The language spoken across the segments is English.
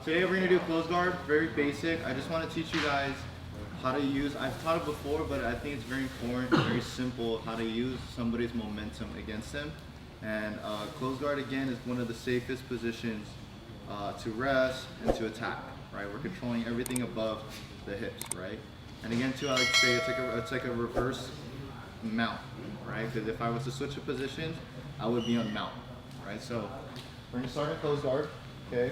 Today we're gonna do close guard, very basic. I just want to teach you guys how to use, I've taught it before, but I think it's very important, very simple, how to use somebody's momentum against them. And close guard again is one of the safest positions to rest and to attack, right? We're controlling everything above the hips, right? And again too, I like to say it's like a reverse mount, right? Because if I was to switch the positions, I would be on mount, right? So we're gonna start in close guard, okay?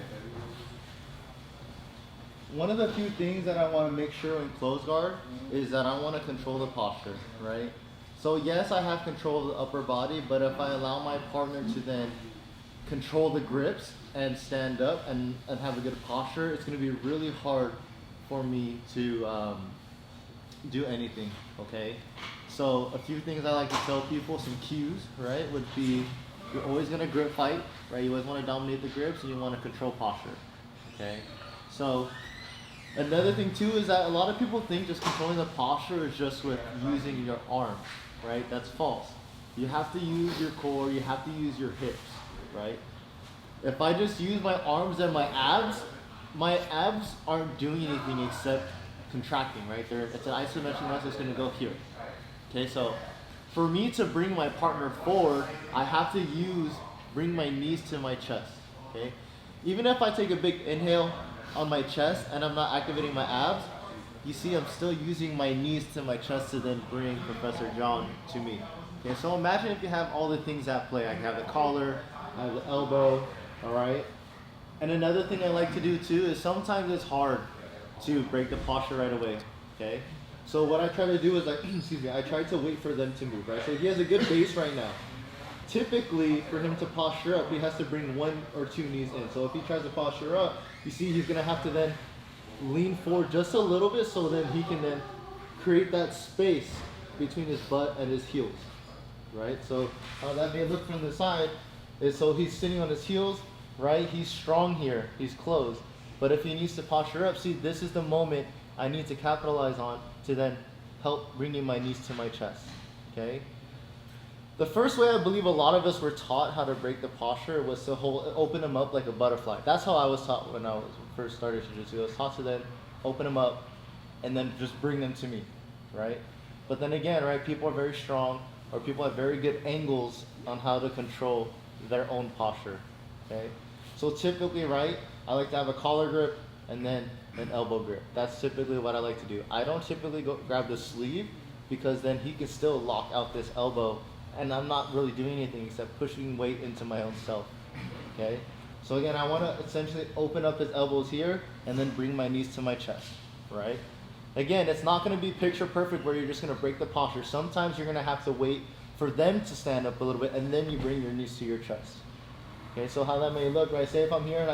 One of the few things that I want to make sure in close guard is that I want to control the posture, right? So yes, I have control of the upper body, but if I allow my partner to then control the grips and stand up and have a good posture, it's going to be really hard for me to do anything, okay? So a few things I like to tell people, some cues, right, would be you're always going to grip fight, right? You always want to dominate the grips and you want to control posture, okay? So another thing too is that a lot of people think just controlling the posture is just with using your arms, right? That's false. You have to use your core, you have to use your hips, right? If I just use my arms and my abs aren't doing anything except contracting, right? It's an isometric muscle that's going to go here. Okay, so for me to bring my partner forward, I have to bring my knees to my chest, okay? Even if I take a big inhale on my chest and I'm not activating my abs, you see I'm still using my knees to my chest to then bring Professor John to me. Okay, so imagine if you have all the things at play. I have the collar, I have the elbow, all right? And another thing I like to do too is sometimes it's hard to break the posture right away, okay? So what I try to do is I try to wait for them to move, right? So he has a good base right now. Typically, for him to posture up, he has to bring one or two knees in. So if he tries to posture up, you see he's gonna have to then lean forward just a little bit so then he can then create that space between his butt and his heels, right? So how that may look from the side is so he's sitting on his heels, right? He's strong here, he's closed. But if he needs to posture up, see, this is the moment I need to capitalize on to then help bringing my knees to my chest, okay? The first way I believe a lot of us were taught how to break the posture was to open them up like a butterfly. That's how I was taught when I first started Jiu-Jitsu. I was taught to then open them up and then just bring them to me, right? But then again, right, people are very strong or people have very good angles on how to control their own posture, okay? So typically, right, I like to have a collar grip and then an elbow grip. That's typically what I like to do. I don't typically go grab the sleeve because then he can still lock out this elbow and I'm not really doing anything except pushing weight into my own self, okay? So again, I want to essentially open up his elbows here and then bring my knees to my chest, right? Again, it's not going to be picture perfect where you're just going to break the posture. Sometimes you're going to have to wait for them to stand up a little bit and then you bring your knees to your chest. Okay, so how that may look, right? Say if I'm here and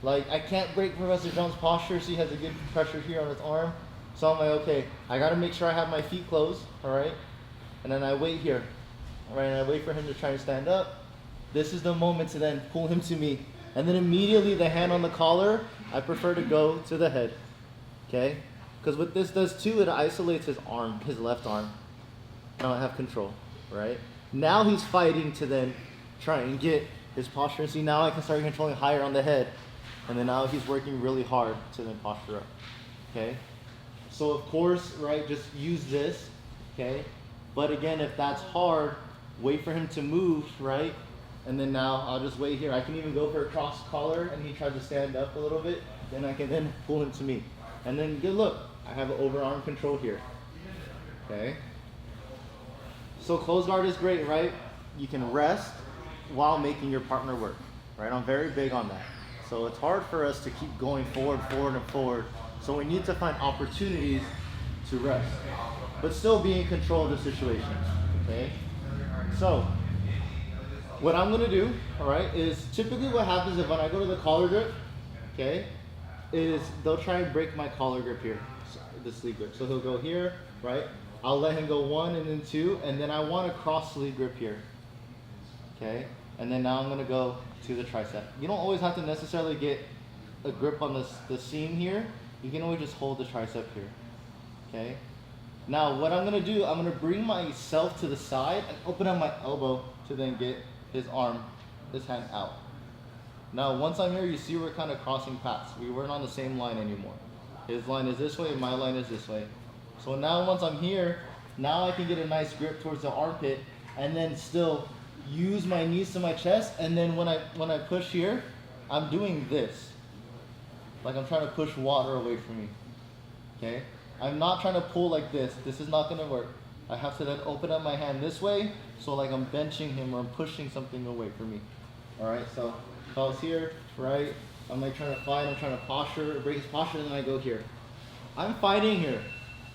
I can't break Professor John's posture, so he has a good pressure here on his arm. So I'm like, okay, I got to make sure I have my feet closed, all right? And then I wait here. All right, and I wait for him to try to stand up. This is the moment to then pull him to me. And then immediately the hand on the collar, I prefer to go to the head, okay? Because what this does too, it isolates his arm, his left arm. Now I have control, right? Now he's fighting to then try and get his posture. See, now I can start controlling higher on the head. And then now he's working really hard to then posture up, okay? So of course, right, just use this, okay? But again, if that's hard, wait for him to move, right? And then now I'll just wait here. I can even go for a cross collar and he tries to stand up a little bit. Then I can then pull him to me. And then good look, I have overarm control here, okay? So close guard is great, right? You can rest while making your partner work, right? I'm very big on that. So it's hard for us to keep going forward, and forward. So we need to find opportunities to rest, but still be in control of the situation, okay? So what I'm gonna do, all right, is typically what happens is when I go to the collar grip, okay, is they'll try and break my collar grip here, the sleeve grip. So he'll go here, right? I'll let him go one and then two, and then I want a cross sleeve grip here, okay? And then now I'm gonna go to the tricep. You don't always have to necessarily get a grip on the seam here. You can always just hold the tricep here, okay? Now what I'm gonna do, I'm gonna bring myself to the side and open up my elbow to then get his hand out, Now, once I'm here, you see we're kind of crossing paths. We weren't on the same line anymore. His line is this way, my line is this way. So now once I'm here, now I can get a nice grip towards the armpit and then still use my knees to my chest. And then when I push here, I'm doing this. Like I'm trying to push water away from me. Okay? I'm not trying to pull like this. This is not gonna work. I have to then open up my hand this way, so like I'm benching him or I'm pushing something away from me. All right, so if I was here, right, I'm like trying to fight, I'm trying to posture, break his posture, and then I go here. I'm fighting here.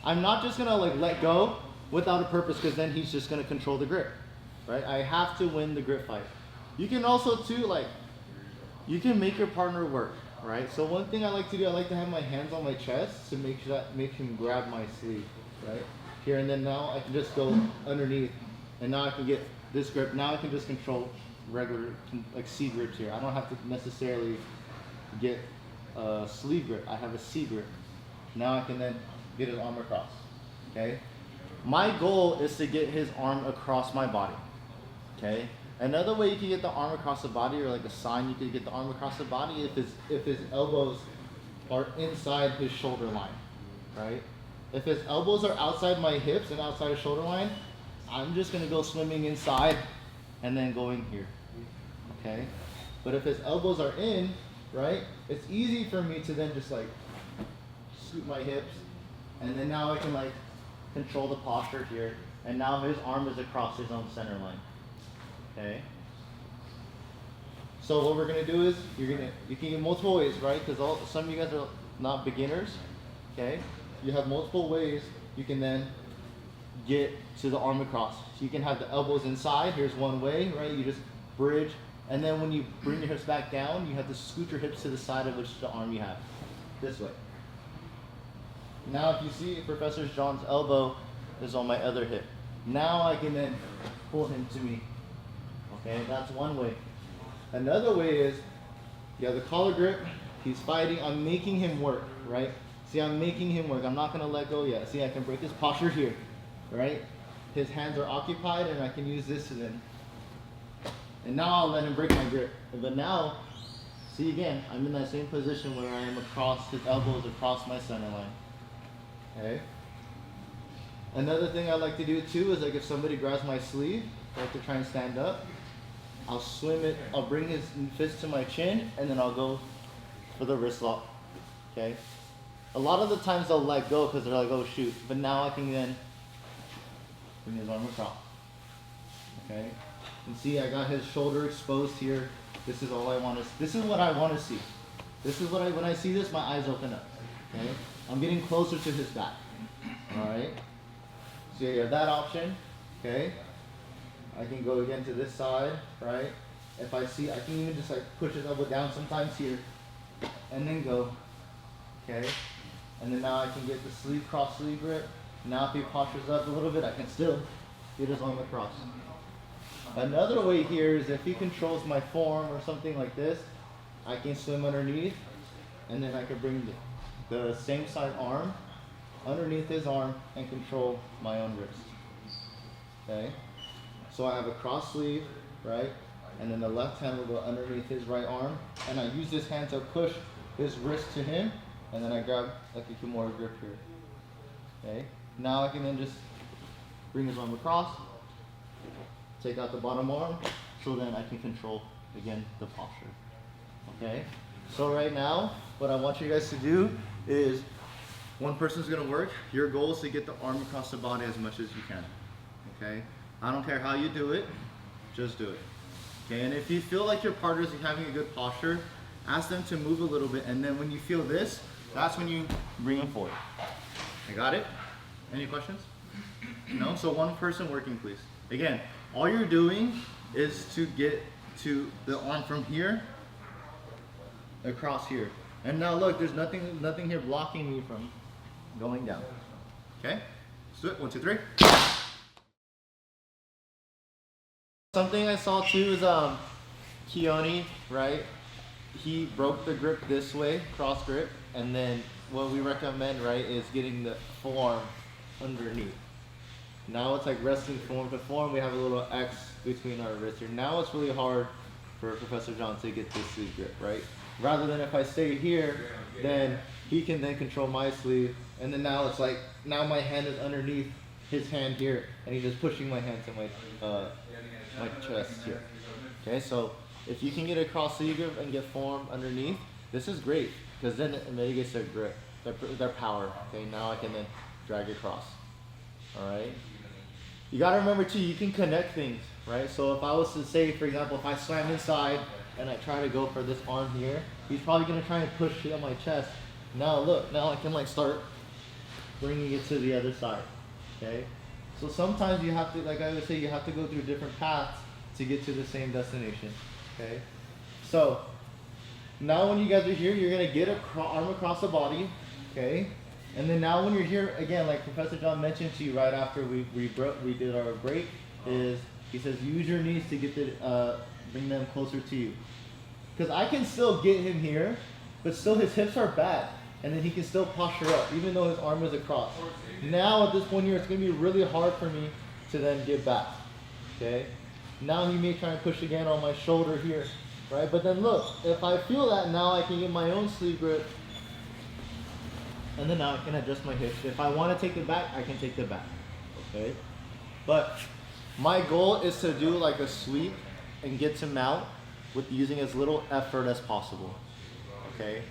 I'm not just gonna like let go without a purpose, because then he's just gonna control the grip, right? I have to win the grip fight. You can also too, like, you can make your partner work, right? So one thing I like to do, I like to have my hands on my chest to make him grab my sleeve, right? Here, and then now I can just go underneath, and now I can get this grip. Now I can just control regular, like C grips here. I don't have to necessarily get a sleeve grip. I have a C grip. Now I can then get his arm across, okay? My goal is to get his arm across my body, okay? Another way you can get the arm across the body, or like a sign you could get the arm across the body, if his elbows are inside his shoulder line, right? If his elbows are outside my hips and outside his shoulder line, I'm just gonna go swimming inside and then going here, okay? But if his elbows are in, right, it's easy for me to then just like scoop my hips, and then now I can like control the posture here, and now his arm is across his own center line, okay? So what we're gonna do is, you can get multiple ways, right? Because some of you guys are not beginners, okay? You have multiple ways you can then get to the arm across. So you can have the elbows inside, here's one way, right? You just bridge, and then when you bring your hips back down, you have to scoot your hips to the side of which the arm you have, this way. Now if you see Professor John's elbow is on my other hip. Now I can then pull him to me, okay? That's one way. Another way is, you have the collar grip, he's fighting, I'm making him work, right? See, I'm making him work. I'm not gonna let go yet. See, I can break his posture here, right? His hands are occupied, and I can use this to then. And now I'll let him break my grip. But now, see again, I'm in that same position where I am across his elbows, across my center line. Okay? Another thing I like to do too is like if somebody grabs my sleeve, I like to try and stand up. I'll swim it, I'll bring his fist to my chin, and then I'll go for the wrist lock, okay? A lot of the times they'll let go because they're like, oh shoot. But now I can then bring his arm across. Okay? And see, I got his shoulder exposed here. This is all I want to see. This is what I want to see. This is what when I see this, my eyes open up. Okay? I'm getting closer to his back. Alright? So you have that option. Okay? I can go again to this side, right? If I see, I can even just like push his elbow down sometimes here. And then go. Okay? And then now I can get the sleeve, cross sleeve grip. Now if he postures up a little bit, I can still get his arm across. Another way here is if he controls my form or something like this, I can swim underneath, and then I can bring the same side arm underneath his arm and control my own wrist. Okay? So I have a cross sleeve, right? And then the left hand will go underneath his right arm, and I use this hand to push his wrist to him, and then I grab like a Kimura grip here. Okay? Now I can then just bring his arm across, take out the bottom arm, so then I can control, again, the posture. Okay? So right now, what I want you guys to do is, one person's gonna work. Your goal is to get the arm across the body as much as you can. Okay? I don't care how you do it, just do it. Okay? And if you feel like your partner's having a good posture, ask them to move a little bit, and then when you feel this, that's when you bring them forward. I got it? Any questions? No? So one person working, please. Again, all you're doing is to get to the arm from here across here. And now look, there's nothing here blocking me from going down. Okay? Let's do it. 1, 2, 3. Something I saw too is Keone, right? He broke the grip this way, cross grip, and then what we recommend, right, is getting the forearm underneath. Now it's like wrestling form to form. We have a little X between our wrists here. Now it's really hard for Professor John to get this sleeve grip, right? Rather than if I stay here, then he can then control my sleeve, and then now it's like, now my hand is underneath his hand here, and he's just pushing my hand to my chest here. Okay, so if you can get a cross sleeve grip and get form underneath, this is great, because then it mitigates their grip, their power. Okay, now I can then drag across. All right. You gotta remember too, you can connect things, right? So if I was to say, for example, if I slam inside and I try to go for this arm here, he's probably gonna try and push it on my chest. Now look, now I can like start bringing it to the other side, okay? So sometimes you have to, like I would say, you have to go through different paths to get to the same destination, okay? So now when you guys are here, you're gonna get an arm across the body, okay? And then now when you're here, again, like Professor John mentioned to you right after we did our break, is he says use your knees to get bring them closer to you. Because I can still get him here, but still his hips are back, and then he can still posture up, even though his arm is across. Now at this point here, it's going to be really hard for me to then get back, okay? Now he may try and push again on my shoulder here, right? But then look, if I feel that, now I can get my own sleeve grip, and then now I can adjust my hips. If I want to take it back, I can take it back, okay? But my goal is to do like a sweep and get to mount with using as little effort as possible, okay?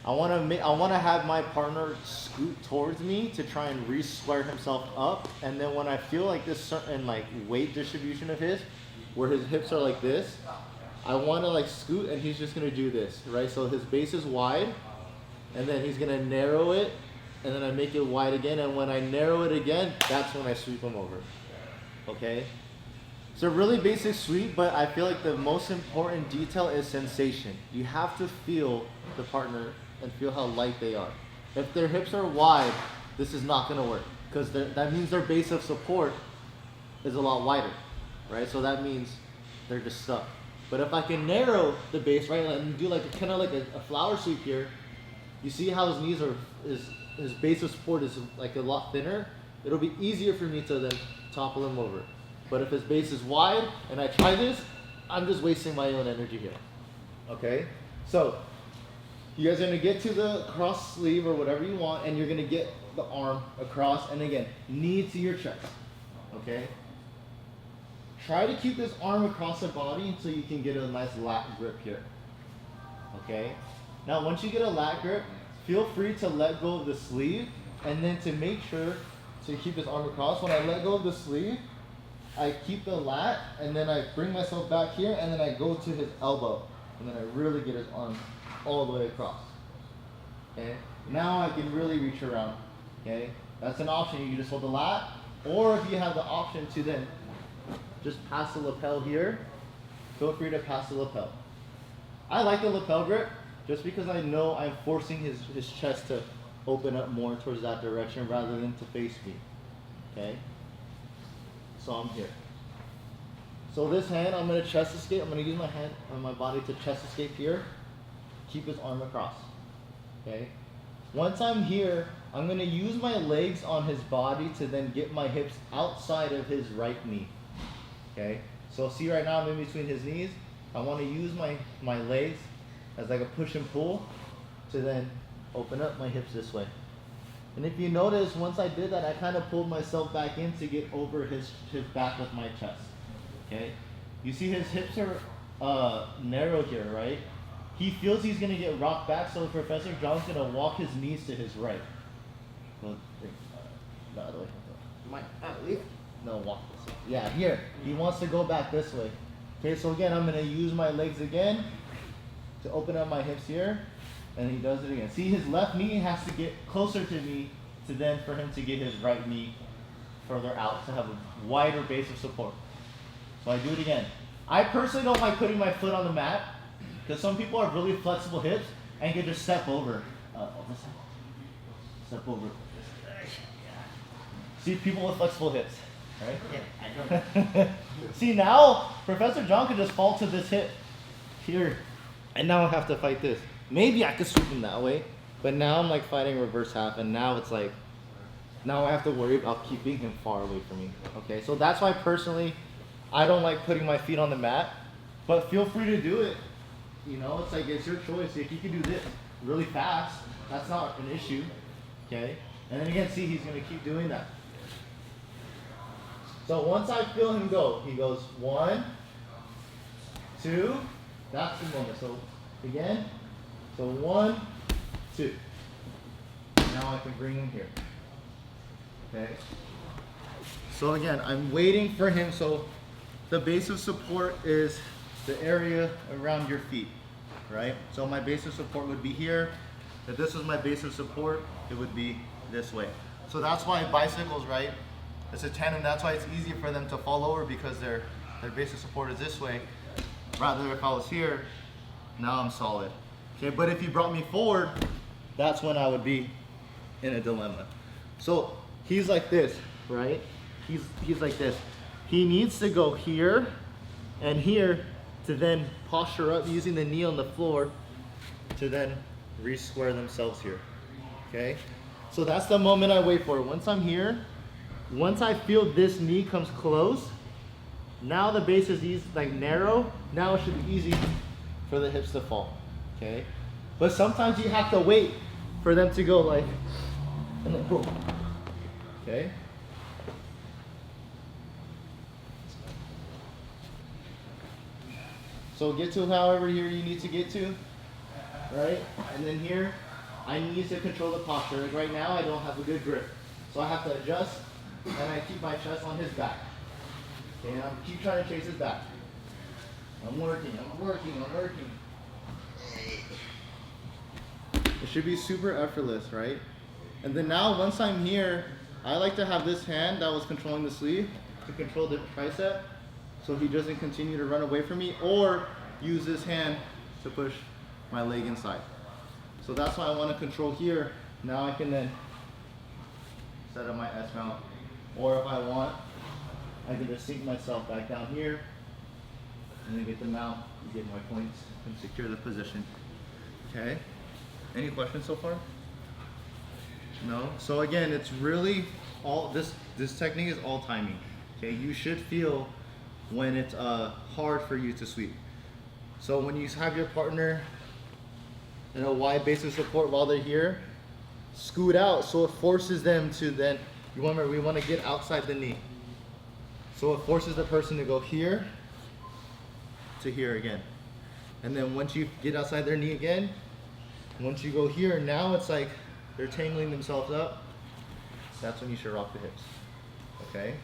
I want to have my partner scoot towards me to try and re-square himself up, and then when I feel like this certain like weight distribution of his, where his hips are like this, I want to like scoot, and he's just going to do this, right? So his base is wide, and then he's gonna narrow it, and then I make it wide again, and when I narrow it again, that's when I sweep him over, okay? It's a really basic sweep, but I feel like the most important detail is sensation. You have to feel the partner and feel how light they are. If their hips are wide, this is not gonna work, because that means their base of support is a lot wider, right? So that means they're just stuck. But if I can narrow the base, right, and do like kind of like a flower sweep here, you see how his knees are, his base of support is like a lot thinner. It'll be easier for me to then topple him over. But if his base is wide and I try this, I'm just wasting my own energy here. Okay? So, you guys are gonna get to the cross sleeve or whatever you want, and you're gonna get the arm across, and again, knee to your chest. Okay? Try to keep this arm across the body until you can get a nice lat grip here. Okay? Now, once you get a lat grip, feel free to let go of the sleeve, and then to make sure to keep his arm across. When I let go of the sleeve, I keep the lat, and then I bring myself back here, and then I go to his elbow, and then I really get his arm all the way across. Okay? Now I can really reach around. Okay? That's an option. You can just hold the lat, or if you have the option to then just pass the lapel here, feel free to pass the lapel. I like the lapel grip, just because I know I'm forcing his chest to open up more towards that direction rather than to face me, okay? So I'm here. So this hand, I'm gonna chest escape. I'm gonna use my hand on my body to chest escape here. Keep his arm across, okay? Once I'm here, I'm gonna use my legs on his body to then get my hips outside of his right knee, okay? So see right now I'm in between his knees. I wanna use my legs as like a push and pull to then open up my hips this way. And if you notice, once I did that, I kind of pulled myself back in to get over his back with my chest, okay? You see his hips are narrow here, right? He feels he's gonna get rocked back, so Professor John's gonna walk his knees to his right. The other way. No, walk this way. Yeah, here. He wants to go back this way. Okay, so again, I'm gonna use my legs again to open up my hips here, and he does it again. See, his left knee has to get closer to me to then for him to get his right knee further out to have a wider base of support. So I do it again. I personally don't like putting my foot on the mat, because some people have really flexible hips and can just step over. Step over. See, people with flexible hips, right? Yeah, I know. See, now Professor John could just fall to this hip here, and now I have to fight this. Maybe I could sweep him that way, but now I'm like fighting reverse half, and now it's like, now I have to worry about keeping him far away from me. Okay, so that's why personally, I don't like putting my feet on the mat, But feel free to do it. You know, it's like, it's your choice. If you can do this really fast, that's not an issue, okay? And then again, see, he's gonna keep doing that. So once I feel him go, he goes 1, 2, that's the moment. So again, so 1, 2. Now I can bring him here, okay? So again, I'm waiting for him. So the base of support is the area around your feet, right? So my base of support would be here. If this was my base of support, it would be this way. So that's why bicycles, right? It's a tandem. That's why it's easy for them to fall over, because their base of support is this way. Rather, if I was here, now I'm solid. Okay, but if you brought me forward, that's when I would be in a dilemma. So he's like this, right? He's like this. He needs to go here and here to then posture up using the knee on the floor to then re-square themselves here, okay? So that's the moment I wait for. Once I'm here, once I feel this knee comes close, now the base is easy, like narrow, now it should be easy for the hips to fall, okay? But sometimes you have to wait for them to go like, and then boom, okay? So get to however here you need to get to, right? And then here, I need to control the posture. Like right now, I don't have a good grip. So I have to adjust, and I keep my chest on his back. Okay, and I keep trying to chase his back. I'm working. It should be super effortless, right? And then now, once I'm here, I like to have this hand that was controlling the sleeve to control the tricep, so he doesn't continue to run away from me, or use this hand to push my leg inside. So that's why I want to control here. Now I can then set up my S mount, or if I want, I can just sink myself back down here and then get the mount, get my points, and secure the position. Okay? Any questions so far? No? So again, it's really all, this technique is all timing. Okay? You should feel when it's hard for you to sweep. So when you have your partner in a wide base of support while they're here, scoot out so it forces them to then, we want to get outside the knee. So it forces the person to go here to here again. And then once you get outside their knee again, once you go here, now it's like they're tangling themselves up. That's when you should rock the hips. Okay?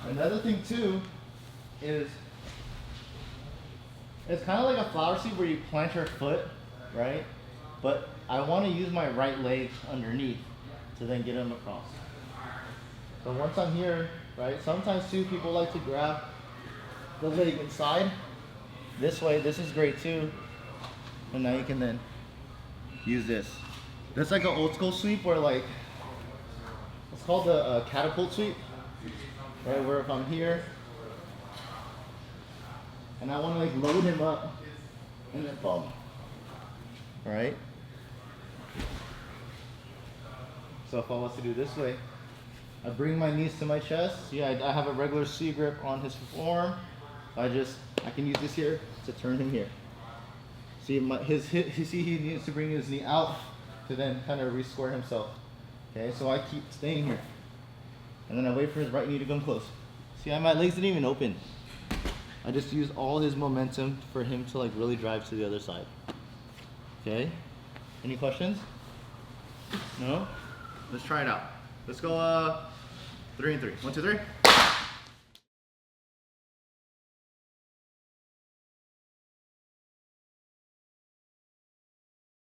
Another thing too is, it's kind of like a flower seat where you plant your foot, right? But I want to use my right leg underneath to then get them across. So once I'm here, right? Sometimes too, people like to grab the leg inside. This way, this is great too. And now you can then use this. That's like an old school sweep where like, it's called the catapult sweep, right? Where if I'm here, and I want to like load him up, and then boom. All right. So if I was to do this way, I bring my knees to my chest. See, I have a regular C grip on his forearm. I can use this here to turn him here. See, he needs to bring his knee out to then kind of re-square himself. Okay, so I keep staying here, and then I wait for his right knee to come close. See, my legs didn't even open. I just used all his momentum for him to like really drive to the other side. Okay, any questions? No? Let's try it out. Let's go 3 and 3. 1, 2, 3.